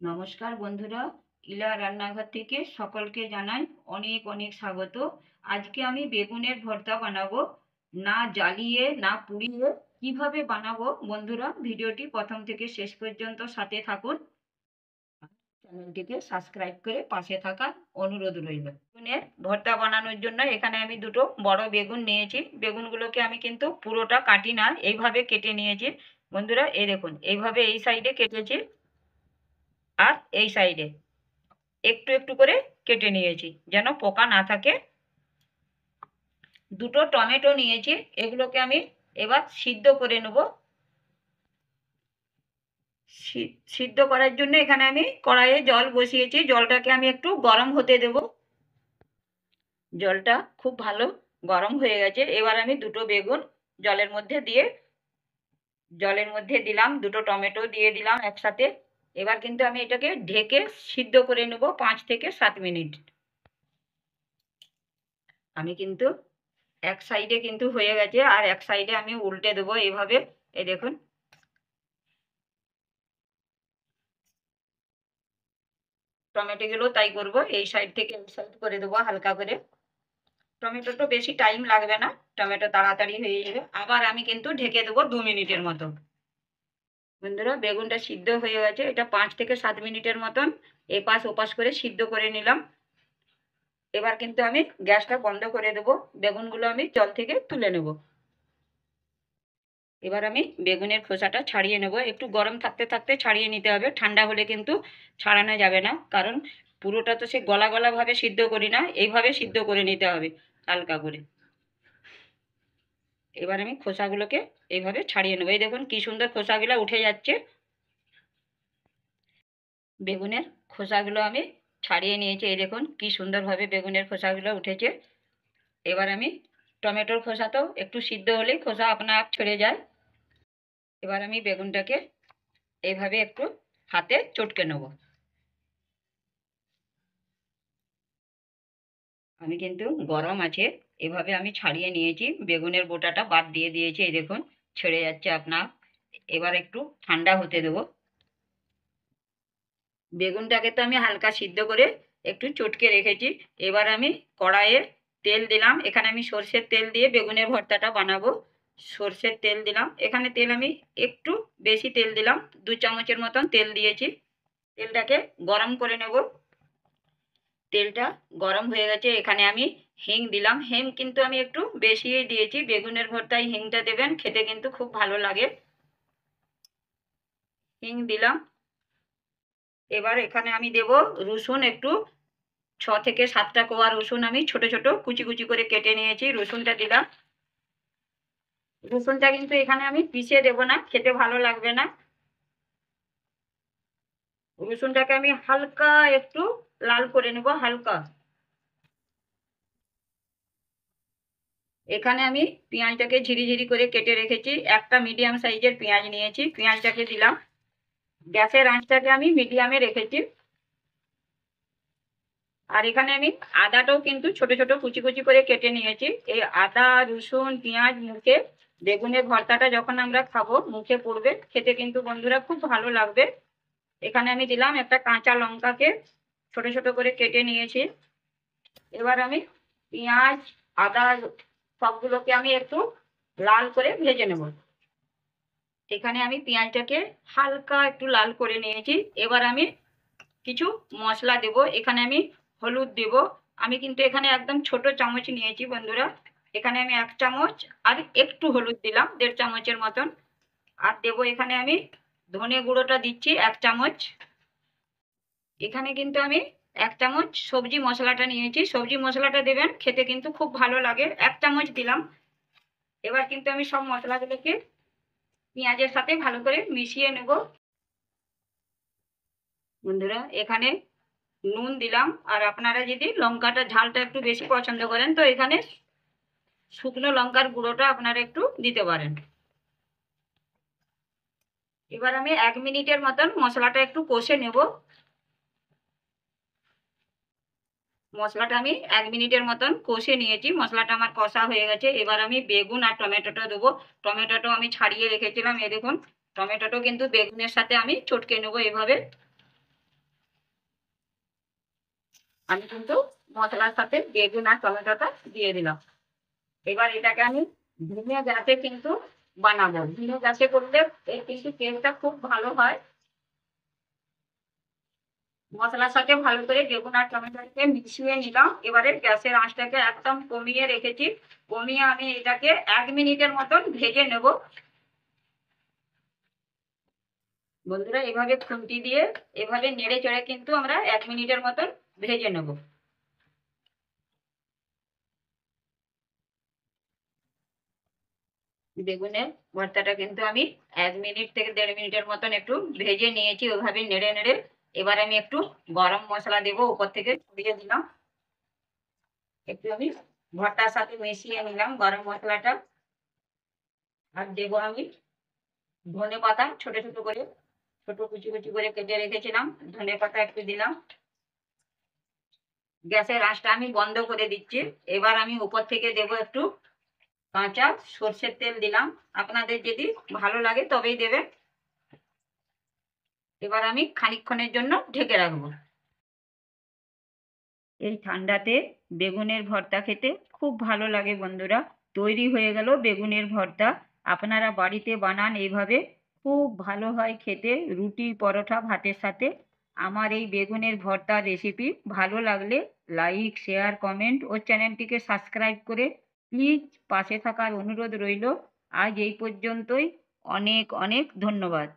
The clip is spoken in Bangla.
নমস্কার বন্ধুরা, ইলা রান্নাঘর থেকে সকলকে জানাই অনেক অনেক স্বাগত। আজকে আমি বেগুনের ভর্তা বানাবো, না জ্বালিয়ে না পুড়িয়ে। কিভাবে বানাবো বন্ধুরা, ভিডিওটি প্রথম থেকে শেষ পর্যন্ত সাথে থাকুন। চ্যানেলটিকে সাবস্ক্রাইব করে পাশে থাকার অনুরোধ রইল। বেগুনের ভর্তা বানানোর জন্য এখানে আমি দুটো বড় বেগুন নিয়েছি। বেগুনগুলোকে আমি কিন্তু পুরোটা কাটি না, এইভাবে কেটে নিয়েছি বন্ধুরা। এই দেখুন, এইভাবে এই সাইডে কেটেছি আর এই সাইডে একটু একটু করে কেটে নিয়েছি যেন পোকা না থাকে। দুটো টমেটো নিয়েছি, এগুলোকে আমি এবার সিদ্ধ করে নেব। সিদ্ধ করার জন্য এখানে আমি কড়াইয়ে জল বসিয়েছি, জলটাকে আমি একটু গরম হতে দেব। জলটা খুব ভালো গরম হয়ে গেছে। এবার আমি দুটো বেগুন জলের মধ্যে দিলাম, দুটো টমেটো দিয়ে দিলাম একসাথে। এবার কিন্তু আমি এটাকে ঢেকে সিদ্ধ করে নেব 5 থেকে 7 মিনিট। আমি কিন্তু এক সাইডে কিন্তু হয়ে গেছে, আর এক সাইডে আমি উল্টে দেবো এইভাবে। এই দেখুন, টমেটোগুলো তাই করব, এই সাইড থেকে এই সাইড করে দেবো হালকা করে। টমেটোটা বেশি টাইম লাগবে না, টমেটো তাড়াতাড়ি হয়ে যাবে। আবার আমি কিন্তু ঢেকে দেবো 2 মিনিটের মতো। বন্ধুরা, বেগুনটা সিদ্ধ হয়ে গেছে, এটা 5 থেকে 7 মিনিটের মতন এপাশ ওপাশ করে সিদ্ধ করে নিলাম। এবার কিন্তু আমি গ্যাসটা বন্ধ করে দেবো, বেগুনগুলো আমি জল থেকে তুলে নেব। এবার আমি বেগুনের খোসাটা ছাড়িয়ে নেব। একটু গরম থাকতে থাকতে ছাড়িয়ে নিতে হবে, ঠান্ডা হলে কিন্তু ছাড়ানো যাবে না, কারণ পুরোটা তো সে গলা গলা ভাবে সিদ্ধ করি না, এইভাবে সিদ্ধ করে নিতে হবে হালকা করে। এবার আমি খোসাগুলোকে এইভাবে ছাড়িয়ে নেবো। এই দেখুন কি সুন্দর খোসাগুলো উঠে যাচ্ছে। বেগুনের খোসাগুলো আমি ছাড়িয়ে নিয়েছি, এই দেখুন কি সুন্দরভাবে বেগুনের খোসাগুলো উঠেছে। এবার আমি টমেটোর খোসাটাও একটু সিদ্ধ হলেই খোসা আপনা আপ ছেড়ে যায়। এবার আমি বেগুনটাকে এইভাবে একটু হাতে চটকে নেব। আমি কিন্তু গরম আছে, এভাবে আমি ছাড়িয়ে নিয়েছি, বেগুনের বোটাটা বাদ দিয়ে দিয়েছি, এই দেখুন ছেড়ে যাচ্ছে আপনার। এবার একটু ঠান্ডা হতে দেবো। বেগুনটাকে তো আমি হালকা সিদ্ধ করে একটু চটকে রেখেছি। এবার আমি কড়াইয়ে তেল দিলাম, এখানে আমি সর্ষের তেল দিয়ে বেগুনের ভর্তাটা বানাবো। সর্ষের তেল দিলাম, এখানে তেল আমি একটু বেশি তেল দিলাম, 2 চামচের মতন তেল দিয়েছি। তেলটাকে গরম করে নেব। তেলটা গরম হয়ে গেছে, এখানে আমি হিং দিলাম। হিং কিন্তু আমি একটু বেশিই দিয়েছি, বেগুনের ভর্তায় হিংটা দেবেন, খেতে কিন্তু খুব ভালো লাগে। হিং দিলাম। এবার এখানে আমি দেব রসুন, একটু 6 থেকে 7টা কোয়া রসুন আমি ছোট ছোট কুচি কুচি করে কেটে নিয়েছি, রসুনটা দিলাম। রসুনটা কিন্তু এখানে আমি পিষে দেব না, খেতে ভালো লাগবে না। রসুনটাকে আমি হালকা একটু লাল করে নেব, হালকা। এখানে আমি পেঁয়াজটাকে ঝিরিঝিরি করে কেটে রেখেছি, একটা মিডিয়াম সাইজের পেঁয়াজ নিয়েছি, পেঁয়াজটাকে দিলাম। গ্যাসের আঁচটাকে আমি মিডিয়ামে রেখেছি। আর এখানে আমি আদাটাও কিন্তু ছোট ছোট কুচি কুচি করে কেটে নিয়েছি। এই আদা রসুন পেঁয়াজ মুখে বেগুনের ভর্তাটা যখন আমরা খাবো মুখে পড়বে, খেতে কিন্তু বন্ধুরা খুব ভালো লাগবে। এখানে আমি দিলাম একটা কাঁচা লঙ্কাকে ছোট ছোট করে কেটে নিয়েছি। এবার আমি পেঁয়াজ আদা সবগুলোকে আমি একটু লাল করে ভেজে নেব। এখানে আমি পেঁয়াজটাকে হালকা একটু লাল করে নিয়েছি। এবার আমি কিছু মশলা দেব। এখানে আমি হলুদ দেব। আমি কিন্তু এখানে একদম ছোট চামচ নিয়েছি বন্ধুরা, এখানে আমি 1 চামচ আর একটু হলুদ দিলাম, 1.5 চামচের মতন। আর দেব এখানে আমি ধনে গুঁড়োটা দিচ্ছি 1 চামচ। এখানে কিন্তু আমি 1 চামচ সবজি মশলাটা নিয়েছি, সবজি মশলাটা দেবেন, খেতে কিন্তু খুব ভালো লাগে। 1 চামচ দিলাম। এবার কিন্তু আমি সব মশলাগুলোকে পেঁয়াজের সাথে ভালো করে মিশিয়ে নেব। বন্ধুরা, এখানে নুন দিলাম, আর আপনারা যদি লঙ্কাটা ঝালটা একটু বেশি পছন্দ করেন তো এখানে শুকনো লঙ্কার গুঁড়োটা আপনারা একটু দিতে পারেন। এবার আমি 1 মিনিটের মতন মশলাটা একটু কষে নেব। মশলাটা আমি 1 মিনিটের মতন কষে নিয়েছি, মশলাটা আমার কষা হয়ে গেছে। এবার আমি বেগুন আর টমেটোটা দেবো। টমেটোটাও আমি ছাড়িয়ে রেখেছিলাম, এই দেখুন টমেটোটাও কিন্তু বেগুনের সাথে আমি চটকে নেবো এভাবে। আমি কিন্তু মশলার সাথে বেগুন আর টমেটোটা দিয়ে দিলাম। এবার এটাকে আমি ধিমে গ্যাসে কিন্তু বানাবো। ধিমে গ্যাসে করলে এর কিন্তু টেস্টটা খুব ভালো হয়। মশলার সাথে ভালো করে বেগুন আর টমেটোকে মিশিয়ে নিলাম। এবারে গ্যাসের আঁচটাকে একদম কমিয়ে রেখেছি। কমিয়ে আমি এটাকে 1 মিনিটের মতন ভেজে নেব। বন্ধুরা, এভাবে খুন্তি দিয়ে এভাবে নেড়ে চেড়ে কিন্তু আমরা 1 মিনিটের মতন ভেজে নেব। বেগুনের ভর্তাটা কিন্তু আমি 1 মিনিট থেকে 1.5 মিনিটের মতন একটু ভেজে নিয়েছি, ওইভাবে নেড়ে নেড়ে। এবার আমি একটু গরম মশলা দেবো, উপর থেকে ছড়িয়ে দিলাম। একটু আমি ভর্তার সাথে মিশিয়ে নিলাম গরম মশলাটা। আর দেবো আমি ধনে পাতা, ছোট ছোট করে, ছোট কুচি কুচি করে কেটে রেখেছিলাম। ধনে পাতা একটু দিলাম। গ্যাসের আঁচটা আমি বন্ধ করে দিচ্ছি। এবার আমি উপর থেকে দেবো একটু কাঁচা সর্ষের তেল দিলাম। আপনাদের যদি ভালো লাগে তবেই দেবেন। এবার আমি খানিকক্ষণের জন্য ঢেকে রাখবো। এই ঠান্ডাতে বেগুনের ভর্তা খেতে খুব ভালো লাগে বন্ধুরা। তৈরি হয়ে গেল বেগুনের ভর্তা। আপনারা বাড়িতে বানান এইভাবে, খুব ভালো হয় খেতে রুটি, পরোটা, ভাতের সাথে। আমার এই বেগুনের ভর্তার রেসিপি ভালো লাগলে লাইক, শেয়ার, কমেন্ট ও চ্যানেলটিকে সাবস্ক্রাইব করে প্লিজ পাশে থাকার অনুরোধ রইল। আজ এই পর্যন্তই। অনেক অনেক ধন্যবাদ।